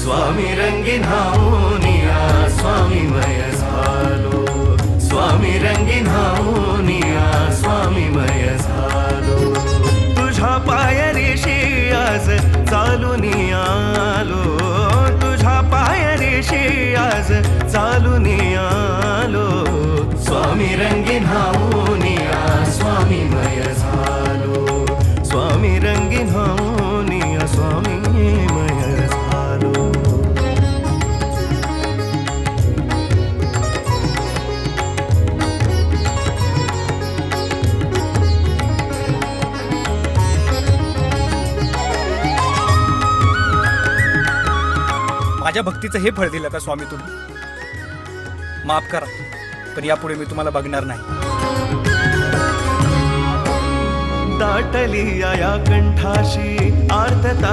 स्वामी रंगीन हाऊनिया स्वामीमय झालो, स्वामी रंगीन हाऊनिया स्वामीमय झालो. तुझ्या पायरीशी आज चालून आलो, तुझ्या पायरीशी आज चालून आलो. स्वामी रंगीन हाऊनिया स्वामीमय झालो, स्वामी रंगीन हाऊनिया स्वामीमय झालो. माझ्या भक्तीचं हे फळ दिलं का स्वामी तुम्ही? माफ करा, पण यापुढे मी तुम्हाला बघणार नाही. दाटली या कंठाशी आर्तता